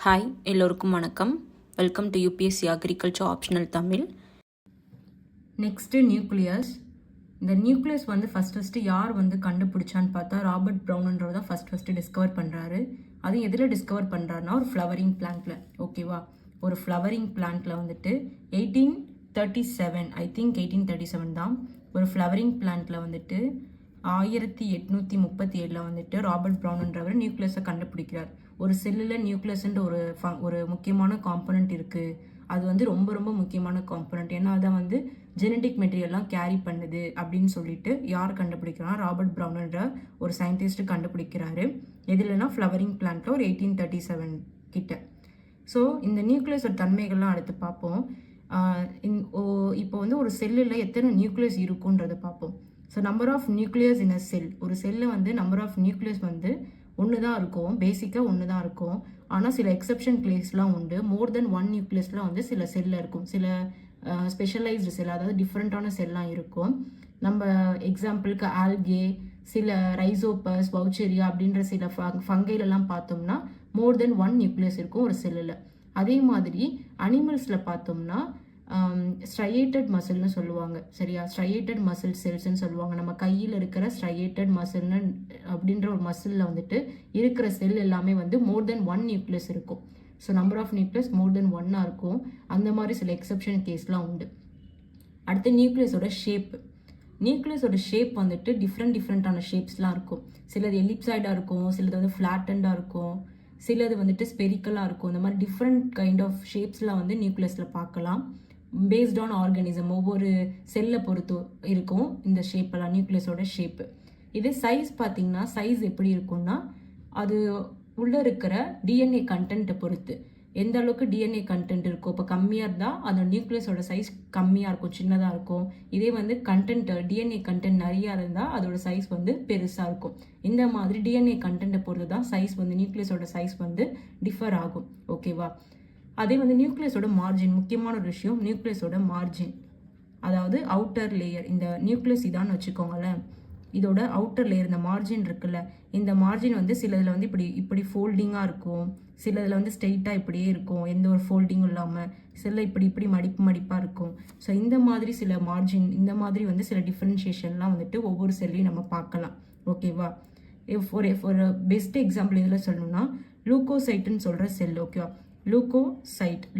Hi எல்லோருக்கும் வணக்கம். Welcome to UPSC agriculture optional Tamil. Next nucleus. இந்த நியூக்ளியஸ் வந்து ஃபஸ்ட்டு யார் வந்து கண்டுபிடிச்சான்னு பார்த்தா ராபர்ட் ப்ரௌன்ன்றவர் தான் ஃபஸ்ட்டு டிஸ்கவர் பண்ணுறாரு. அது எதில் டிஸ்கவர் பண்ணுறாருன்னா ஒரு ஃப்ளவரிங் பிளான்ட்டில். ஓகேவா, ஒரு ஃப்ளவரிங் பிளான்ட்டில் வந்துட்டு 1837 ஐ திங்க் 1837 தான். ஒரு ஃப்ளவரிங் பிளான்ட்டில் வந்துட்டு 1837 வந்துட்டு ராபர்ட் ப்ரௌன்ன்றவர் நியூக்ளியஸை கண்டுபிடிக்கிறார். ஒரு செல்லில் நியூக்ளியஸ்ன்ற ஒரு முக்கியமான காம்பனண்ட் இருக்குது. அது வந்து ரொம்ப ரொம்ப முக்கியமான காம்பனண்ட். ஏன்னா அதை வந்து ஜெனட்டிக் மெட்டீரியல்லாம் கேரி பண்ணுது அப்படின்னு சொல்லிட்டு யார் கண்டுபிடிக்கிறார்? ராபர்ட் ப்ரௌன்ன்ற ஒரு சயின்டிஸ்ட் கண்டுபிடிக்கிறாரு. எதுலன்னா ஃப்ளவரிங் பிளான்ட்டில் ஒரு 1837 கிட்ட. ஸோ இந்த நியூக்ளியஸோட தன்மைகள்லாம் அடுத்து பார்ப்போம். இப்போ வந்து ஒரு செல்லில் எத்தனை நியூக்ளியஸ் இருக்குன்றதை பார்ப்போம். So number of nucleus in a cell. ஒரு செல்லில் வந்து நம்பர் ஆஃப் நியூக்ளியஸ் வந்து ஒன்று தான் இருக்கும், பேசிக்காக ஒன்று தான் இருக்கும். ஆனால் சில எக்ஸப்ஷன் கேஸ்லாம் உண்டு. மோர் தென் ஒன் நியூக்ளியஸ்லாம் வந்து சில செல்லில் இருக்கும். சில ஸ்பெஷலைஸ்டு செல், அதாவது டிஃப்ரெண்ட்டான செல்லாம் இருக்கும். நம்ம எக்ஸாம்பிளுக்கு ஆல்கே, சில ரைசோபஸ், வவுச்செரியா அப்படின்ற சில ஃபங்கைலெல்லாம் பார்த்தோம்னா மோர் தென் ஒன் நியூக்ளியஸ் இருக்கும் ஒரு செல்லில். அதே மாதிரி அனிமல்ஸில் பார்த்தோம்னா ஸ்ட்ரையேட்டட் மசில்னு சொல்லுவாங்க. சரியா, ஸ்ட்ரையேட்டட் மசில் செல்ஸ்ன்னு சொல்லுவாங்க. நம்ம கையில் இருக்கிற ஸ்ட்ரையேட்டட் மசில்னு அப்படின்ற ஒரு மசிலில் வந்துட்டு இருக்கிற செல் எல்லாமே வந்து மோர் தென் ஒன் நியூக்ளியஸ் இருக்கும். ஸோ நம்பர் ஆஃப் நியூக்ளியஸ் மோர் தென் ஒன்னாக இருக்கும். அந்த மாதிரி சில எக்ஸப்ஷன் கேஸ்லாம் உண்டு. அடுத்து நியூக்ளியஸோட ஷேப். நியூக்ளியஸோட ஷேப் வந்துட்டு டிஃப்ரெண்டான ஷேப்ஸ்லாம் இருக்கும். சிலது எலிப்சாய்டாக இருக்கும், சிலது வந்து ஃப்ளாட்டண்டாக இருக்கும், சிலது வந்துட்டு ஸ்பெரிக்கலாக இருக்கும். இந்த மாதிரி டிஃப்ரெண்ட் கைண்ட் ஆஃப் ஷேப்ஸ்லாம் வந்து நியூக்ளியஸில் பார்க்கலாம். பேஸ்ட் ஆன் ஆர்கானிசம், ஒவ்வொரு செல்லை பொறுத்து இருக்கும் இந்த ஷேப்பெல்லாம், நியூக்ளியஸோட ஷேப்பு. இது சைஸ் பார்த்தீங்கன்னா சைஸ் எப்படி இருக்கும்னா அது உள்ளே இருக்கிற டிஎன்ஏ கண்டென்ட்டை பொறுத்து. எந்த அளவுக்கு டிஎன்ஏ கண்டென்ட் இருக்கும், இப்போ கம்மியாக இருந்தால் அந்த நியூக்ளியஸோட சைஸ் கம்மியாக இருக்கும், சின்னதாக இருக்கும். இதே வந்து டிஎன்ஏ கண்டென்ட் நிறையா இருந்தால் அதோட சைஸ் வந்து பெருசாக இருக்கும். இந்த மாதிரி டிஎன்ஏ கண்டென்ட்டை பொறுத்து தான் சைஸ் வந்து நியூக்ளியஸோட சைஸ் வந்து டிஃபர் ஆகும். ஓகேவா. அதே வந்து நியூக்ளியஸோட மார்ஜின், முக்கியமான ஒரு விஷயம் நியூக்ளியஸோட மார்ஜின், அதாவது அவுட்டர் லேயர். இந்த நியூக்ளியஸ் இதான்னு வச்சுக்கோங்களேன், இதோட அவுட்டர் லேயர் இந்த மார்ஜின் இருக்குல்ல, இந்த மார்ஜின் வந்து சிலதில் வந்து இப்படி ஃபோல்டிங்காக இருக்கும், சிலதில் வந்து ஸ்ட்ரெயிட்டாக இப்படியே இருக்கும், எந்த ஒரு ஃபோல்டிங்கும் இல்லாமல், சில இப்படி மடிப்பாக இருக்கும். ஸோ இந்த மாதிரி சில மார்ஜின், இந்த மாதிரி வந்து சில டிஃப்ரென்ஷியேஷன்லாம் வந்துட்டு ஒவ்வொரு செல்லையும் நம்ம பார்க்கலாம். ஓகேவா. ஒரு பெஸ்ட் எக்ஸாம்பிள் இதில் சொல்லணும்னா லூக்கோசைட்டுன்னு சொல்கிற செல். ஓகேவா,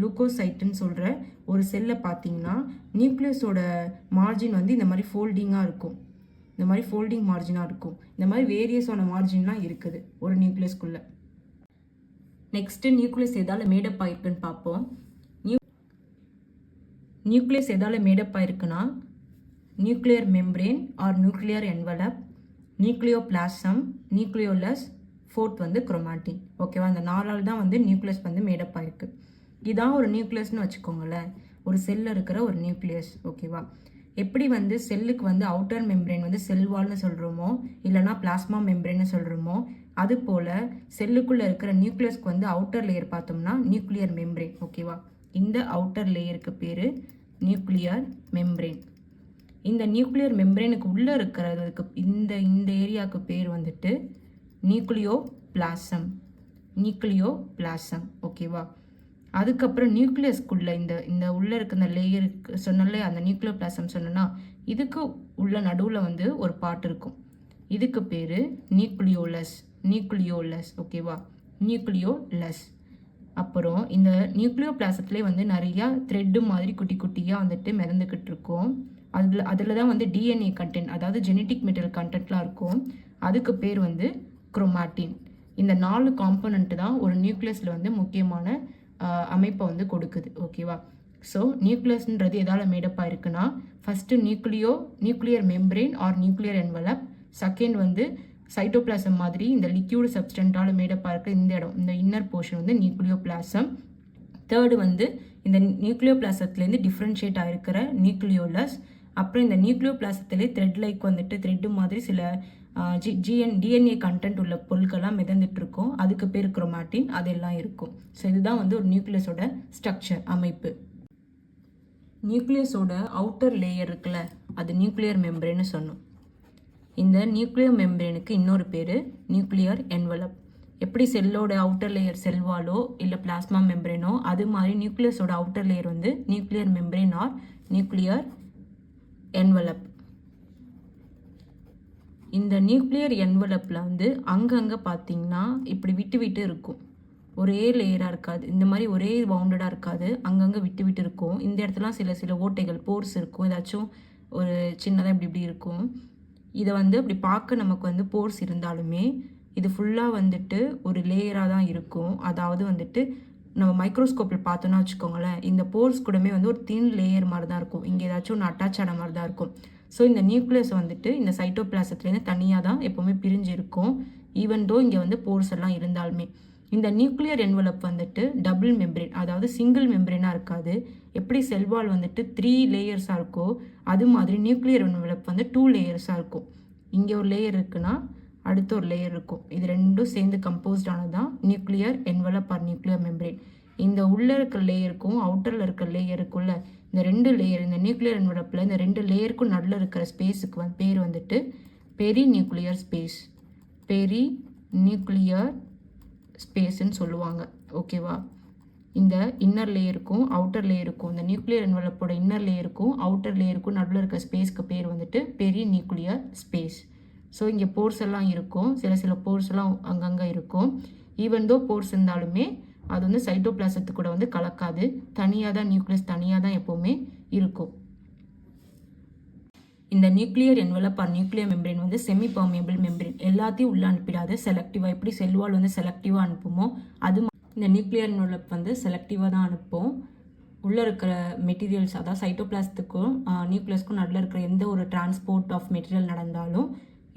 லூக்கோசைட்டுன்னு சொல்கிற ஒரு செல்லை பார்த்தீங்கன்னா நியூக்ளியஸோட மார்ஜின் வந்து இந்த மாதிரி ஃபோல்டிங்காக இருக்கும், இந்த மாதிரி ஃபோல்டிங் மார்ஜினாக இருக்கும். இந்த மாதிரி வேரியஸான மார்ஜின்லாம் இருக்குது ஒரு நியூக்ளியஸ்குள்ளே. நெக்ஸ்ட்டு நியூக்ளியஸ் எதால் மேடப் ஆயிருக்குன்னு பார்ப்போம். நியூக்ளியஸ் எதால் மேடப் ஆயிருக்குன்னா nuclear membrane or nuclear envelope, nucleoplasm, nucleolus, fourth வந்து குரோமாட்டின். ஓகேவா, இந்த 4 தான் வந்து நியூக்ளியஸ் வந்து மேடப் ஆயிருக்கு. இதான் ஒரு நியூக்ளியஸ்னு வச்சுக்கோங்களேன், ஒரு செல்லில் இருக்கிற ஒரு நியூக்ளியஸ். ஓகேவா. எப்படி வந்து செல்லுக்கு வந்து அவுட்டர் மெம்ப்ரேன் வந்து செல் வால்னு சொல்கிறோமோ, இல்லைனா பிளாஸ்மா மெம்ப்ரேன்னு சொல்கிறோமோ, அது போல் செல்லுக்குள்ளே இருக்கிற நியூக்ளியஸ்க்கு வந்து அவுட்டர் லேயர் பார்த்தோம்னா நியூக்ளியர் மெம்ப்ரேன். ஓகேவா, இந்த அவுட்டர் லேயருக்கு பேர் நியூக்ளியர் மெம்ப்ரேன். இந்த நியூக்ளியர் மெம்ப்ரேனுக்கு உள்ளே இருக்கிறதுக்கு இந்த ஏரியாவுக்கு பேர் வந்துட்டு நியூக்ளியோபிளாசம். ஓகேவா. அதுக்கப்புறம் நியூக்ளியஸ்க்குள்ளே இந்த உள்ளே இருக்க இந்த லேயருக்கு சொன்னாலே அந்த நியூக்ளியோபிளாசம் சொன்னோன்னா இதுக்கு உள்ள நடுவில் வந்து ஒரு பார்ட் இருக்கும், இதுக்கு பேர் நியூக்ளியோலஸ். ஓகேவா, நியூக்ளியோலஸ். அப்புறம் இந்த நியூக்ளியோபிளாசத்துலேயே வந்து நிறையா த்ரெட்டு மாதிரி குட்டி குட்டியாக வந்துட்டு மிதந்துக்கிட்டு இருக்கும். அதில் தான் வந்து டிஎன்ஏ கண்டென்ட், அதாவது ஜெனட்டிக் மெட்டீரியல் கண்டென்ட்லாம் இருக்கும். அதுக்கு பேர் வந்து குரோமாட்டின். இந்த 4 காம்பனண்ட் தான் ஒரு நியூக்ளியஸில் வந்து முக்கியமான அமைப்பை வந்து கொடுக்குது. ஓகேவா. ஸோ நியூக்ளியஸ்ன்றது எதால் மேடப்பாக இருக்குன்னா first nuclear membrane or nuclear envelope, second வந்து சைட்டோபிளாசம் மாதிரி இந்த லிக்யூட் சப்ஸ்டன்ட்டால் மேடப்பாக இருக்க இந்த இடம், இந்த இன்னர் போர்ஷன் வந்து நியூக்ளியோபிளாசம். தேர்டு வந்து இந்த நியூக்ளியோபிளாசத்துலேருந்து டிஃப்ரென்ஷியேட் ஆகிருக்கிற நியூக்ளியோலஸ். அப்புறம் இந்த நியூக்ளியோபிளாசத்துலேயே த்ரெட் வந்துட்டு த்ரெட்டு மாதிரி சில டிஎன்ஏ கண்டென்ட் உள்ள பொருட்கள்லாம் மிதந்துட்டு இருக்கும், அதுக்கு பேர் குரோமாட்டின், அதெல்லாம் இருக்கும். ஸோ இதுதான் வந்து ஒரு நியூக்ளியஸோட ஸ்ட்ரக்சர், அமைப்பு. நியூக்ளியஸோட அவுட்டர் லேயர் இருக்குல்ல, அது நியூக்ளியர் மெம்ப்ரேன்னு சொன்னோம். இந்த நியூக்ளியர் மெம்ப்ரேனுக்கு இன்னொரு பேர் நியூக்ளியர் என்வலப். எப்படி செல்லோட அவுட்டர் லேயர் செல்வாலோ இல்லை பிளாஸ்மா மெம்பரேனோ அது மாதிரி நியூக்ளியஸோட அவுட்டர் லேயர் வந்து nuclear membrane or nuclear envelope. இந்த நியூக்ளியர் என்வலப்பில் வந்து அங்கங்கே பார்த்தீங்கன்னா இப்படி விட்டு விட்டு இருக்கும், ஒரே லேயராக இருக்காது, இந்த மாதிரி ஒரே பவுண்டடாக இருக்காது, அங்கங்கே விட்டு விட்டு இருக்கும். இந்த இடத்துலாம் சில ஓட்டைகள் போர்ஸ் இருக்கும், ஏதாச்சும் ஒரு சின்னதாக இப்படி இருக்கும். இதை வந்து அப்படி பார்க்க நமக்கு வந்து போர்ஸ் இருந்தாலுமே இது ஃபுல்லாக வந்துட்டு ஒரு லேயராக தான் இருக்கும். அதாவது வந்துட்டு நம்ம மைக்ரோஸ்கோப்பில் பார்த்தோன்னா வச்சுக்கோங்களேன், இந்த போர்ஸ் கூடமே வந்து ஒரு தின் லேயர் மாதிரி தான் இருக்கும், இங்கே ஏதாச்சும் ஒன்று அட்டாச் ஆன மாதிரி தான் இருக்கும். ஸோ இந்த நியூக்ளியஸ் வந்துட்டு இந்த சைட்டோபிளாசத்துலேருந்து தனியாக தான் எப்போவுமே பிரிஞ்சு இருக்கும், ஈவன் தோ இங்கே வந்து போர்ஸ் எல்லாம் இருந்தாலுமே. இந்த நியூக்ளியர் என்வலப் வந்துட்டு டபுள் மெம்பரேன், அதாவது சிங்கிள் மெம்பரேனாக இருக்காது. எப்படி செல்வால் வந்துட்டு 3 லேயர்ஸாக இருக்கோ அது மாதிரி நியூக்ளியர் என்வலப் வந்து 2 லேயர்ஸாக இருக்கும். இங்கே ஒரு லேயர் இருக்குன்னா அடுத்த ஒரு லேயர் இருக்கும், இது ரெண்டும் சேர்ந்து கம்போஸ்ட் ஆனதான் nuclear envelope or nuclear membrane. இந்த உள்ளே இருக்கிற லேயருக்கும் அவுட்டரில் இருக்கிற லேயருக்குள்ள இந்த 2 லேயர், இந்த நியூக்ளியர் என்வலப்பில் இந்த 2 லேயருக்கும் நடுவில் இருக்கிற ஸ்பேஸுக்கு வந்து பேர் வந்துட்டு பெரி நியூக்ளியர் ஸ்பேஸ், பெரி நியூக்ளியர் ஸ்பேஸ்ன்னு சொல்லுவாங்க. ஓகேவா? இந்த இன்னர் லேயருக்கும் அவுட்டர் லேயருக்கும், இந்த நியூக்ளியர் என்வலப்போட இன்னர் லேயருக்கும் அவுட்டர் லேயருக்கும் நடுவில் இருக்க ஸ்பேஸ்க்கு பேர் வந்துட்டு பெரி நியூக்ளியர் ஸ்பேஸ். ஸோ இங்கே போர்ஸ் எல்லாம் இருக்கும், சில போர்ஸ் எல்லாம் அங்கங்கே இருக்கும். ஈவன் தோ போர்ஸ் இருந்தாலுமே அது வந்து சைட்டோபிளாசத்து கூட வந்து கலக்காது, தனியாக தான் நியூக்ளியஸ் தனியாக தான் எப்போவுமே இருக்கும். இந்த nuclear envelope or nuclear membrane வந்து செமி பர்மியபிள் மெம்பரேன், எல்லாத்தையும் உள்ள அனுப்பிடாது, செலக்டிவாக எப்படி செல்வால் வந்து செலக்டிவாக அனுப்புமோ அது இந்த நியூக்ளியர் என்வலப் வந்து செலக்டிவாக தான் அனுப்பும். உள்ளே இருக்கிற மெட்டீரியல்ஸ், அதாவது சைட்டோபிளாசத்துக்கும் நியூக்ளியஸ்க்கும் நடுவில் இருக்கிற எந்த ஒரு டிரான்ஸ்போர்ட் ஆஃப் மெட்டீரியல் நடந்தாலும்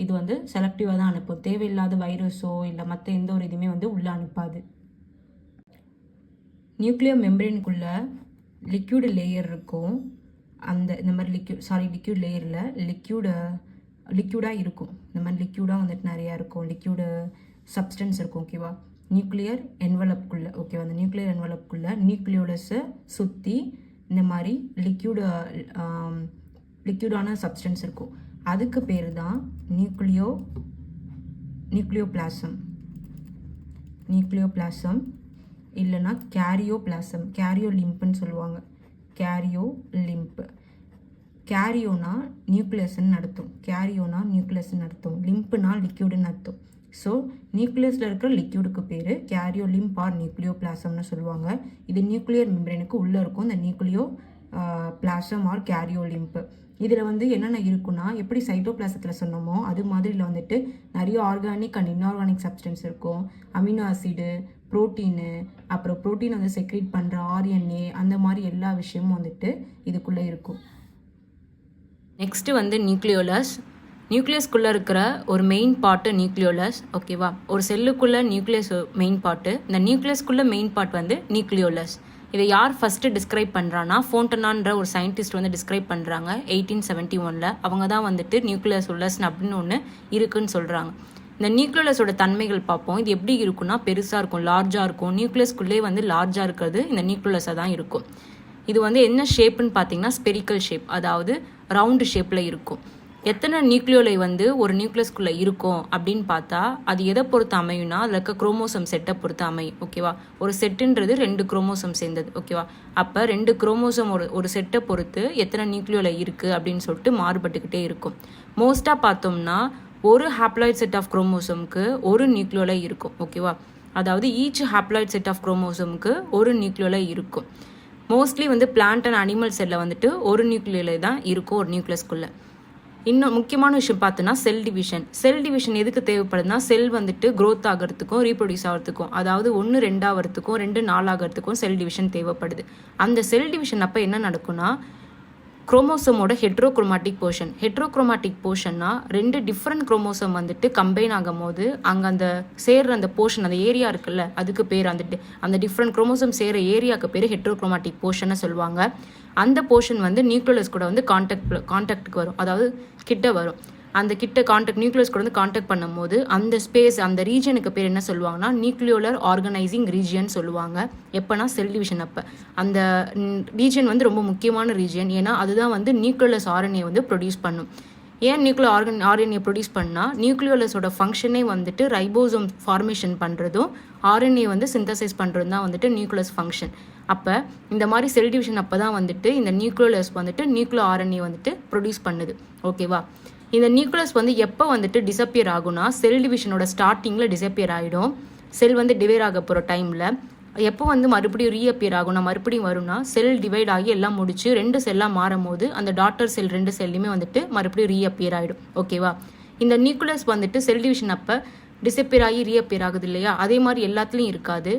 இது வந்து செலக்டிவாக தான் அனுப்பும், தேவையில்லாத வைரஸோ இல்லை மற்ற எந்த ஒரு இதுவுமே வந்து உள்ளே அனுப்பாது. நியூக்ளியர் மெம்பரேனுக்குள்ளே லிக்யூடு லேயர் இருக்கும், அந்த இந்த மாதிரி லிக்யூட் லேயரில் லிக்யூடாக இருக்கும், இந்த மாதிரி லிக்யூடாக வந்துட்டு நிறையா இருக்கும், லிக்யூடு சப்ஸ்டன்ஸ் இருக்கும். ஓகேவா? நியூக்ளியர் என்வலப்புக்குள்ளே, ஓகேவா, அந்த நியூக்ளியர் என்வலப்புக்குள்ளே நியூக்ளியோலஸை சுற்றி இந்த மாதிரி லிக்யூடான சப்ஸ்டன்ஸ் இருக்கும், அதுக்கு பேர் தான் நியூக்ளியோபிளாசம் இல்லைன்னா கேரியோலிம்ப்னு சொல்லுவாங்க. கேரியோனா நியூக்ளியஸ்ன்னு அர்த்தம், லிம்ப்னா லிக்யூடுன்னு அர்த்தம். ஸோ நியூக்ளியஸில் இருக்கிற லிக்யூடுக்கு பேர் கேரியோலிம்ப் ஆர் நியூக்ளியோபிளாசம்னு சொல்லுவாங்க. இது நியூக்ளியர் மெம்பரேனுக்கு உள்ளே இருக்கும், இந்த நியூக்ளியோபிளாசம் ஆர் கேரியோலிம்ப். இதில் வந்து என்னென்ன இருக்குன்னா, எப்படி சைட்டோபிளாசத்தில் சொன்னோமோ அது மாதிரில வந்துட்டு நிறைய ஆர்கானிக் அண்ட் இன்ஆர்கானிக் சப்ஸ்டன்ஸ் இருக்கும், அமினோ ஆசிடு, ப்ரோட்டீனு, அப்புறம் ப்ரோட்டீன் வந்து செக்ரீட் பண்ணுற ஆர்என்ஏ, அந்த மாதிரி எல்லா விஷயமும் வந்துட்டு இதுக்குள்ளே இருக்கும். நெக்ஸ்ட்டு வந்து நியூக்ளியஸ்குள்ளே இருக்கிற ஒரு மெயின் பார்ட்டு நியூக்ளியோலஸ். ஓகேவா? ஒரு செல்லுக்குள்ளே நியூக்ளியஸ் மெயின் பார்ட்டு, இந்த நியூக்ளியஸ்குள்ளே மெயின் பார்ட் வந்து நியூக்ளியோலஸ். இதை யார் ஃபஸ்ட்டு டிஸ்கிரைப் பண்ணுறான்னா ஃபோண்டனான்ற ஒரு சயின்டிஸ்ட் வந்து டிஸ்கிரைப் பண்ணுறாங்க 1871. அவங்க தான் வந்துட்டு நியூக்ளியஸ் உள்ளஸ்ன்னு அப்படின்னு ஒன்று இருக்குன்னு சொல்கிறாங்க. இந்த நியூக்ளியஸோட தன்மைகள் பார்ப்போம். இது எப்படி இருக்குன்னா, பெருசாக இருக்கும், லார்ஜாக இருக்கும். நியூக்ளியஸ்குள்ளே வந்து லார்ஜாக இருக்கிறது இந்த நியூக்ளியஸாக தான் இருக்கும். இது வந்து என்ன ஷேப்புன்னு பார்த்தீங்கன்னா ஸ்பெரிக்கல் ஷேப், அதாவது ரவுண்டு ஷேப்பில் இருக்கும். எத்தனை நியூக்ளியோலை வந்து ஒரு நியூக்ளியஸ்குள்ளே இருக்கும் அப்படின்னு பார்த்தா அது எதை பொறுத்து அமையும்னா அதில் இருக்க குரோமோசோம் செட்டை பொறுத்து அமையும். ஓகேவா? ஒரு செட்டுன்றது 2 குரோமோசோம் சேர்ந்தது. ஓகேவா? அப்போ 2 குரோமோசோம் ஒரு செட்டை பொறுத்து எத்தனை நியூக்ளியோலை இருக்குது அப்படின்னு சொல்லிட்டு மாறுபட்டுக்கிட்டே இருக்கும். மோஸ்ட்டாக பார்த்தோம்னா ஒரு ஹாப்ளாய்ட் செட் ஆஃப் குரோமோசோமுக்கு ஒரு நியூக்ளியோலை இருக்கும். ஓகேவா? அதாவது ஈச் ஹாப்ளாய்ட் செட் ஆஃப் குரோமோசோமுக்கு ஒரு நியூக்ளியோலை இருக்கும். மோஸ்ட்லி வந்து பிளான்ட் அண்ட் அனிமல் செல்லில் வந்துட்டு ஒரு நியூக்ளியோலை தான் இருக்கும் ஒரு நியூக்ளியஸ்குள்ளே. இன்னும் முக்கியமான விஷயம் பார்த்தோன்னா செல் டிவிஷன் எதுக்கு தேவைப்படுதுன்னா, செல் வந்துட்டு க்ரோத் ஆகிறதுக்கும் ரீப்ரொடியூஸ் ஆகிறதுக்கும், அதாவது 1 2 ஆகிறதுக்கும் 2 4 ஆகிறதுக்கும் செல் டிவிஷன் தேவைப்படுது. அந்த செல் டிவிஷன் அப்போ என்ன நடக்கும்னா, குரோமோசோமோட ஹெட்ரோக்ரோமாட்டிக் போர்ஷன்னா 2 டிஃப்ரெண்ட் குரோமோசோம் வந்துட்டு கம்பைன் ஆகும் போது அங்கே அந்த சேர்ற அந்த போர்ஷன், அந்த ஏரியா இருக்குல்ல, அதுக்கு பேர் அந்த டிஃப்ரெண்ட் குரோமோசோம் சேர ஏரியாவுக்கு பேர் ஹெட்ரோக்ரோமாட்டிக் போர்ஷன்னு சொல்லுவாங்க. அந்த போர்ஷன் வந்து நியூக்ளியஸ் கூட வந்து கான்டாக்டுக்கு வரும், அதாவது கிட்ட வரும். அந்த நியூக்ளியஸ் கூட வந்து கான்டாக்ட் பண்ணும்போது அந்த ஸ்பேஸ், அந்த ரீஜனுக்கு பேர் என்ன சொல்லுவாங்கன்னா நியூக்ளியோலர் ஆர்கனைசிங் ரீஜியன் சொல்லுவாங்க. எப்போனா செல் டிவிஷன் அப்போ அந்த ரீஜன் வந்து ரொம்ப முக்கியமான ரீஜியன். ஏன்னா அதுதான் வந்து நியூக்ளியஸ் ஆர்என்ஏ வந்து ப்ரொடியூஸ் பண்ணும். ஏன் நியூக்ளியோ ஆர்என்ஏ ப்ரொடியூஸ் பண்ணால் நியூக்ளியோலஸோட ஃபங்க்ஷனே வந்துட்டு ரைபோசோம் ஃபார்மேஷன் பண்ணுறதும் ஆர்என்ஏ வந்து சிந்தசைஸ் பண்ணுறதும் தான் வந்துட்டு நியூக்ளியஸ் ஃபங்க்ஷன். அப்போ இந்த மாதிரி செல் டிவிஷன் அப்போ தான் வந்துட்டு இந்த நியூக்ளியோலஸ் வந்துட்டு நியூக்ளியோ ஆர்என்ஏ வந்துட்டு ப்ரொடியூஸ் பண்ணுது. ஓகேவா? இந்த நியூக்ளியஸ் வந்து எப்போ வந்துட்டு டிசப்பியர் ஆகும்னா செல் டிவிஷனோட ஸ்டார்டிங்கில் டிசப்பியர் ஆகிடும். செல் வந்து டிவைட் ஆக போகிற டைமில் எப்போ வந்து மறுபடியும் ரீஅப்பியர் ஆகும்னா மறுபடியும் வரும்னா செல் டிவைட் ஆகி எல்லாம் முடிச்சு 2 செல்லாக மாறும் போது அந்த டாட்டர் செல் 2 செல்லுமே வந்துட்டு மறுபடியும் ரீஅப்பியர் ஆகிடும். ஓகேவா? இந்த நியூக்ளியஸ் வந்துட்டு செல் டிவிஷன் அப்போ டிசப்பியர் ஆகி ரீஅப்பியர் ஆகுது இல்லையா, அதே மாதிரி எல்லாத்துலேயும் இருக்காது.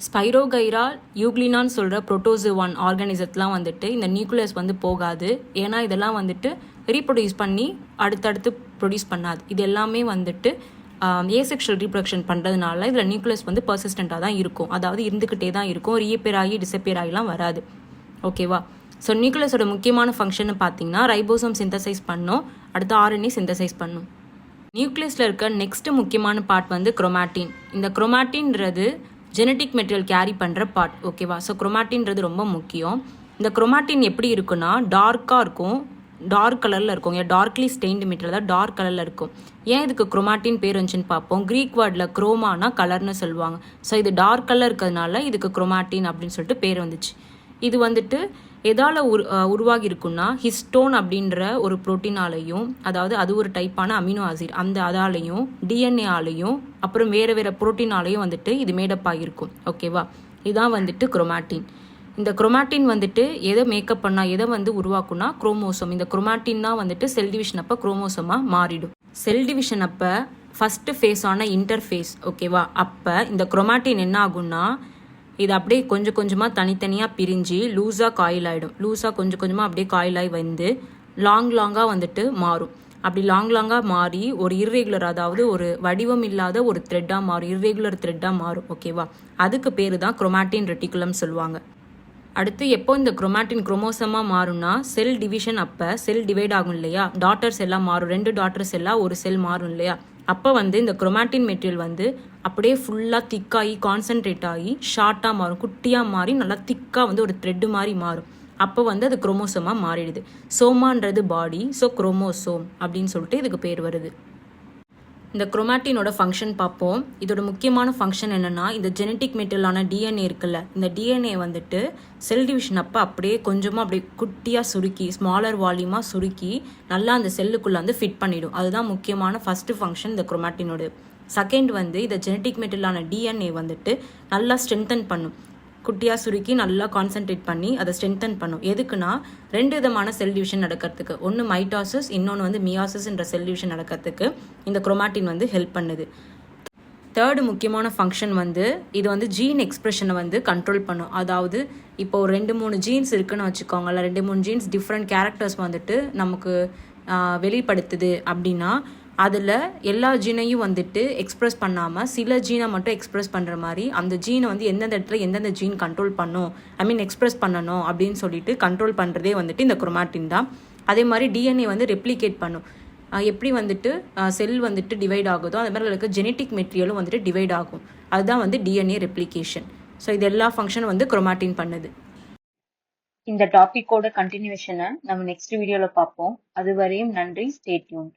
ஸ்பைரோகைரா யூக்ளினான்னு சொல்கிற புரோட்டோசோவான் ஆர்கானிசத்துலாம் வந்துட்டு இந்த நியூக்ளியஸ் வந்து போகாது. ஏன்னா இதெல்லாம் வந்துட்டு ரீப்ரொடியூஸ் பண்ணி அடுத்தடுத்து ப்ரொடியூஸ் பண்ணாது. இது எல்லாமே வந்துட்டு ஏசெக்ஷுவல் ரீப்ரொடக்ஷன் பண்ணுறதுனால இதில் நியூக்ளியஸ் வந்து பர்சிஸ்டண்ட்டாக தான் இருக்கும். அதாவது இருந்துக்கிட்டே தான் இருக்கும். ரீஅப்பியர் ஆகி டிசப்பியர் ஆகிலாம் வராது. ஓகேவா? ஸோ நியூக்ளியஸோட முக்கியமான ஃபங்க்ஷன் பார்த்தீங்கன்னா ரைபோசோம் சிந்தசைஸ் பண்ணும், அடுத்து ஆர்என்ஏ சிந்தசைஸ் பண்ணும். நியூக்ளியஸில் இருக்க நெக்ஸ்ட் முக்கியமான பார்ட் வந்து குரோமாட்டின். இந்த குரோமாட்டின்றது ஜெனட்டிக் மெட்டீரியல் கேரி பண்ணுற பார்ட். ஓகேவா? ஸோ குரோமாட்டின்றது ரொம்ப முக்கியம். இந்த குரோமாட்டின் எப்படி இருக்குன்னா டார்க்காக இருக்கும், டார்க் கலரில் இருக்கும். டார்க்லி ஸ்டெயின்டு மெட்டீரியல் தான் டார்க் கலரில் இருக்கும். ஏன் இதுக்கு குரோமாட்டின் பேர் வந்துச்சுன்னு பார்ப்போம். க்ரீக் வேர்டில் குரோமானா கலர்னு சொல்லுவாங்க. ஸோ இது டார்க் கலர் இருக்கிறதுனால இதுக்கு குரோமாட்டின் அப்படின்னு சொல்லிட்டு பேர் வந்துச்சு. இது வந்துட்டு எதால் உருவாகி இருக்குன்னா ஹிஸ்டோன் அப்படின்ற ஒரு ப்ரோட்டீனாலையும், அதாவது அது ஒரு டைப்பான அமினோ ஆசிட், அதாலையும் டிஎன்ஏ ஆலையும் அப்புறம் வேறு ப்ரோட்டீனாலையும் வந்துட்டு இது மேடப் ஆகியிருக்கும். ஓகேவா? இதுதான் வந்துட்டு குரோமாட்டின். இந்த குரோமாட்டின் வந்துட்டு எதை மேக்கப் பண்ணால் எதை வந்து உருவாக்குனா குரோமோசோம். இந்த குரோமாட்டின் தான் வந்துட்டு செல் டிவிஷன் அப்போ குரோமோசோமாக மாறிடும். செல் டிவிஷன் அப்போ ஃபஸ்ட்டு ஃபேஸான இன்டர்ஃபேஸ். ஓகேவா? அப்போ இந்த குரோமாட்டின் என்ன ஆகும்னா இது அப்படியே கொஞ்சம் கொஞ்சமாக தனித்தனியாக பிரிஞ்சு லூஸாக காயில் ஆகிடும். லூஸாக கொஞ்சம் கொஞ்சமாக அப்படியே காயில் ஆகி வந்து லாங்காக வந்துட்டு மாறும். அப்படி லாங்காக மாறி ஒரு இர்ரெகுலர், அதாவது ஒரு வடிவம் இல்லாத ஒரு த்ரெட்டாக மாறும், இர்ரெகுலர் த்ரெட்டாக மாறும். ஓகேவா? அதுக்கு பேர் தான் குரோமாட்டின் ரெட்டிகுலம் சொல்லுவாங்க. அடுத்து எப்போ இந்த குரோமாட்டின் குரோமோசமாக மாறும்னா செல் டிவிஷன் அப்போ செல் டிவைட் ஆகும் இல்லையா, டாட்டர் செல்லாக மாறும். 2 டாட்டர் செல்லாக ஒரு செல் மாறும் இல்லையா, அப்போ வந்து இந்த குரோமாட்டின் மெட்டீரியல் வந்து அப்படியே ஃபுல்லாக திக்காகி கான்சன்ட்ரேட் ஆகி ஷார்ட்டாக மாறும், குட்டியாக மாறி நல்லா திக்காக வந்து ஒரு த்ரெட்டு மாதிரி மாறும். அப்போ வந்து அது குரோமோசோமாக மாறிடுது. சோமான்றது பாடி, ஸோ குரோமோசோம் அப்படின்னு சொல்லிட்டு இதுக்கு பேர் வருது. இந்த குரோமாட்டினோட ஃபங்க்ஷன் பார்ப்போம். இதோட முக்கியமான ஃபங்க்ஷன் என்னென்னா இந்த ஜெனட்டிக் மெட்டீரியலான டிஎன்ஏ இருக்குல்ல, இந்த டிஎன்ஏ வந்துட்டு செல் டிவிஷன் அப்போ அப்படியே கொஞ்சமாக அப்படியே குட்டியாக சுருக்கி ஸ்மாலர் வால்யூமாக சுருக்கி நல்லா அந்த செல்லுக்குள்ளே வந்து ஃபிட் பண்ணிடும். அதுதான் முக்கியமான ஃபஸ்ட்டு ஃபங்க்ஷன் இந்த குரோமாட்டினோட. செகண்ட் வந்து இந்த ஜெனட்டிக் மெட்டீரியலான டிஎன்ஏ வந்துட்டு நல்லா ஸ்ட்ரென்தன் பண்ணும். குட்டியாக சுருக்கி நல்லா கான்சென்ட்ரேட் பண்ணி அதை ஸ்ட்ரென்தன் பண்ணும். எதுக்குன்னா 2 விதமான செல் டிவிஷன் நடக்கிறதுக்கு, ஒன்று மைட்டாசிஸ், இன்னொன்று வந்து மியாசிஸ்ன்ற செல் டிவிஷன் நடக்கிறதுக்கு இந்த குரோமாட்டின் வந்து ஹெல்ப் பண்ணுது. தேர்டு முக்கியமான ஃபங்க்ஷன் வந்து இது வந்து ஜீன் எக்ஸ்பிரஷனை வந்து கண்ட்ரோல் பண்ணும். அதாவது இப்போ 2-3 ஜீன்ஸ் இருக்குன்னு வச்சுக்கோங்களேன், 2-3 ஜீன்ஸ் டிஃப்ரெண்ட் கேரக்டர்ஸ் வந்துட்டு நமக்கு வெளிப்படுத்துது அப்படின்னா அதில் எல்லா ஜீனையும் வந்துட்டு எக்ஸ்ப்ரெஸ் பண்ணாமல் சில ஜீனை மட்டும் எக்ஸ்ப்ரெஸ் பண்ணுற மாதிரி அந்த ஜீனை வந்து எந்தெந்த இடத்துல எந்தெந்த ஜீன் கண்ட்ரோல் பண்ணும், எக்ஸ்ப்ரெஸ் பண்ணணும் அப்படின்னு சொல்லிட்டு கண்ட்ரோல் பண்ணுறதே வந்துட்டு இந்த குரோமாட்டின் தான். அதே மாதிரி டிஎன்ஏ வந்து ரெப்ளிகேட் பண்ணும். எப்படி வந்துட்டு செல் வந்துட்டு டிவைட் ஆகுதோ அதே மாதிரி இருக்க ஜெனட்டிக் மெட்டீரியலும் வந்துட்டு டிவைட் ஆகும். அதுதான் வந்து டிஎன்ஏ ரெப்ளிகேஷன். ஸோ இது எல்லா ஃபங்க்ஷனும் வந்து குரோமாட்டின் பண்ணுது. இந்த டாபிக்கோட கண்டினியூஷனை நம்ம நெக்ஸ்ட் வீடியோவில் பார்ப்போம். அதுவரையும் நன்றி. Stay tuned.